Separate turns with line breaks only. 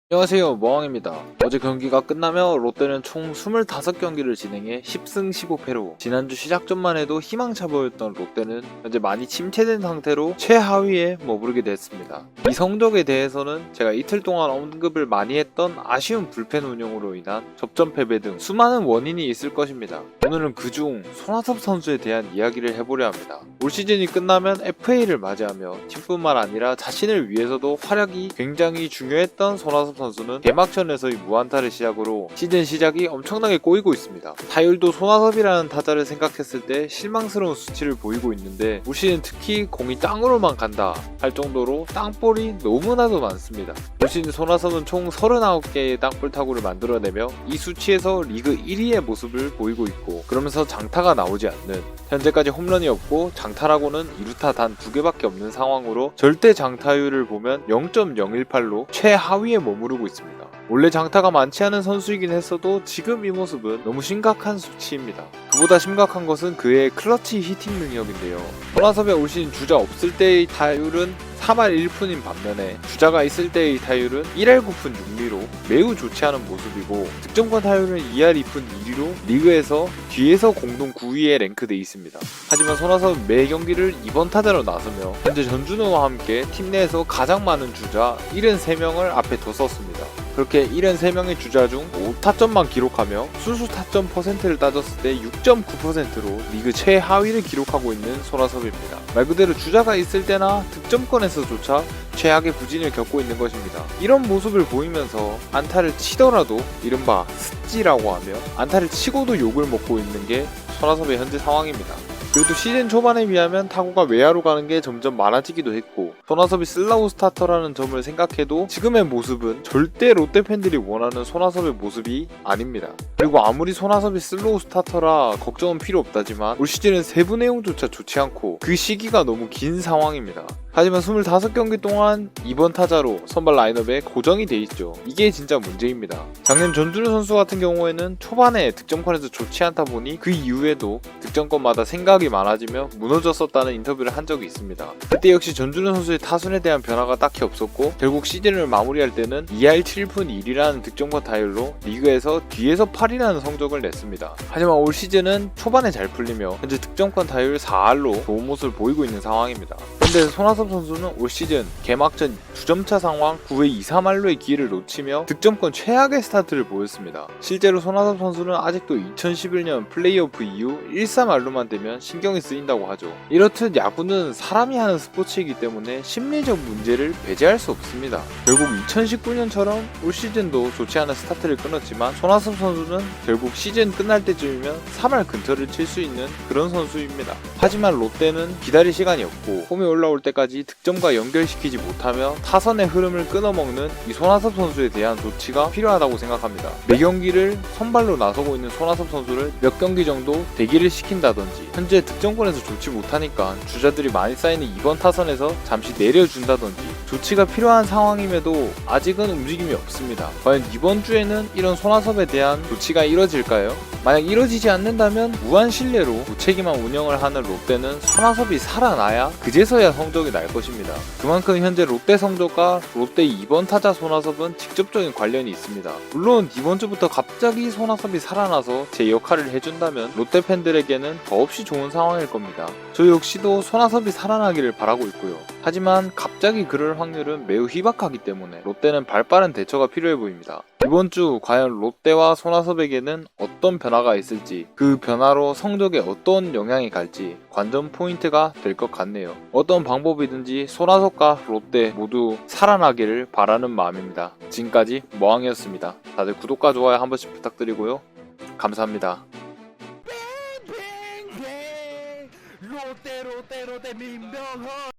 안녕하세요, 모왕입니다. 어제 경기가 끝나며 롯데는 총 25경기를 진행해 10승 15패로 지난주 시작전만 해도 희망차 보였던 롯데는 현재 많이 침체된 상태로 최하위에 머무르게 됐습니다. 이 성적에 대해서는 제가 이틀 동안 언급을 많이 했던 아쉬운 불펜 운영으로 인한 접전 패배 등 수많은 원인이 있을 것입니다. 오늘은 그중 손아섭 선수에 대한 이야기를 해보려 합니다. 올 시즌이 끝나면 FA를 맞이하며 팀뿐만 아니라 자신을 위해서도 활약이 굉장히 중요했던 손아섭 선수는 개막전에서의 무안타를 시작으로 시즌 시작이 엄청나게 꼬이고 있습니다. 타율도 손아섭이라는 타자를 생각했을 때 실망스러운 수치를 보이고 있는데 올 시즌 특히 공이 땅으로만 간다 할 정도로 땅볼이 너무나도 많습니다. 올 시즌 손아섭은 총 39개의 땅볼 타구를 만들어내며 이 수치에서 리그 1위의 모습을 보이고 있고, 그러면서 장타가 나오지 않는, 현재까지 홈런이 없고 장타라고는 2루타 단 2개밖에 없는 상황으로 절대 장타율을 보면 0.018로 최하위에 머무르고 있습니다. 원래 장타가 많지 않은 선수이긴 했어도 지금 이 모습은 너무 심각한 수치입니다. 그보다 심각한 것은 그의 클러치 히팅 능력인데요. 손아섭의 올 시즌 주자 없을 때의 타율은 3할 1푼인 반면에 주자가 있을 때의 타율은 1할 9푼 6리로 매우 좋지 않은 모습이고, 득점권 타율은 2할 2푼 2리로 리그에서 뒤에서 공동 9위에 랭크돼 있습니다. 하지만 손아섭은 매 경기를 2번 타자로 나서며 현재 전준호와 함께 팀 내에서 가장 많은 주자 73명을 앞에 뒀었습니다. 그렇게 73명의 주자 중 5타점만 기록하며 순수 타점 퍼센트를 따졌을 때 6.9%로 리그 최하위를 기록하고 있는 손아섭입니다. 말 그대로 주자가 있을 때나 득점권에서조차 최악의 부진을 겪고 있는 것입니다. 이런 모습을 보이면서 안타를 치더라도 이른바 습지라고 하며 안타를 치고도 욕을 먹고 있는 게 손아섭의 현재 상황입니다. 그래도 시즌 초반에 비하면 타구가 외야로 가는 게 점점 많아지기도 했고, 손아섭이 슬라우 스타터라는 점을 생각해도 지금의 모습은 절대 롯데 팬들이 원하는 손아섭의 모습이 아닙니다. 그리고 아무리 손아섭이 슬로우 스타터라 걱정은 필요 없다지만 올 시즌은 세부 내용조차 좋지 않고 그 시기가 너무 긴 상황입니다. 하지만 25경기 동안 2번 타자로 선발 라인업에 고정이 돼 있죠. 이게 진짜 문제입니다. 작년 전준우 선수 같은 경우에는 초반에 득점권에서 좋지 않다 보니 그 이후에도 득점권마다 생각이 많아지며 무너졌었다는 인터뷰를 한 적이 있습니다. 그때 역시 전준우 선수의 타순에 대한 변화가 딱히 없었고, 결국 시즌을 마무리할 때는 2할 7푼 1이라는 득점권 타율로 리그에서 뒤에서 8이라는 성적을 냈습니다. 하지만 올 시즌은 초반에 잘 풀리며 현재 득점권 타율 4할로 좋은 모습을 보이고 있는 상황입니다. 근데 손아섭 선수는 올 시즌 개막전 2점차 상황 9회 2, 3할로의 기회를 놓치며 득점권 최악의 스타트를 보였습니다. 실제로 손아섭 선수는 아직도 2011년 플레이오프 이후 1, 3할로만 되면 신경이 쓰인다고 하죠. 이렇듯 야구는 사람이 하는 스포츠이기 때문에 심리적 문제를 배제할 수 없습니다. 결국 2019년처럼 올 시즌도 좋지 않은 스타트를 끊었지만 손아섭 선수는 결국 시즌 끝날 때쯤이면 3할 근처를 칠 수 있는 그런 선수입니다. 하지만 롯데는 기다릴 시간이 없고 홈에 올라올 때까지 득점과 연결시키지 못하며 타선의 흐름을 끊어먹는 이 손아섭 선수에 대한 조치가 필요하다고 생각합니다. 매 경기를 선발로 나서고 있는 손아섭 선수를 몇 경기 정도 대기를 시킨다든지, 현재 득점권에서 좋지 못하니까 주자들이 많이 쌓이는 2번 타선에서 잠시 내려준다든지 조치가 필요한 상황임에도 아직은 움직임이 없습니다. 과연 이번 주에는 이런 손아섭에 대한 조치가 이뤄질까요? 만약 이뤄지지 않는다면 무한 신뢰로 무책임한 운영을 하는 롯데는 손아섭이 살아나야 그제서야 성적이 날 것입니다. 그만큼 현재 롯데 성적과 롯데 2번 타자 손아섭은 직접적인 관련이 있습니다. 물론 이번 주부터 갑자기 손아섭이 살아나서 제 역할을 해준다면 롯데 팬들에게는 더없이 좋은 상황일 겁니다. 저 역시도 손아섭이 살아나기를 바라고 있고요. 하지만 갑자기 그럴 확률은 매우 희박하기 때문에 롯데는 발빠른 대처가 필요해 보입니다. 이번 주 과연 롯데와 손아섭에게는 어떤 변화가 있을지, 그 변화로 성적에 어떤 영향이 갈지 관전 포인트가 될 것 같네요. 어떤 방법이든지 손아섭과 롯데 모두 살아나기를 바라는 마음입니다. 지금까지 모항이었습니다. 다들 구독과 좋아요 한 번씩 부탁드리고요. 감사합니다.
롯데 민병헌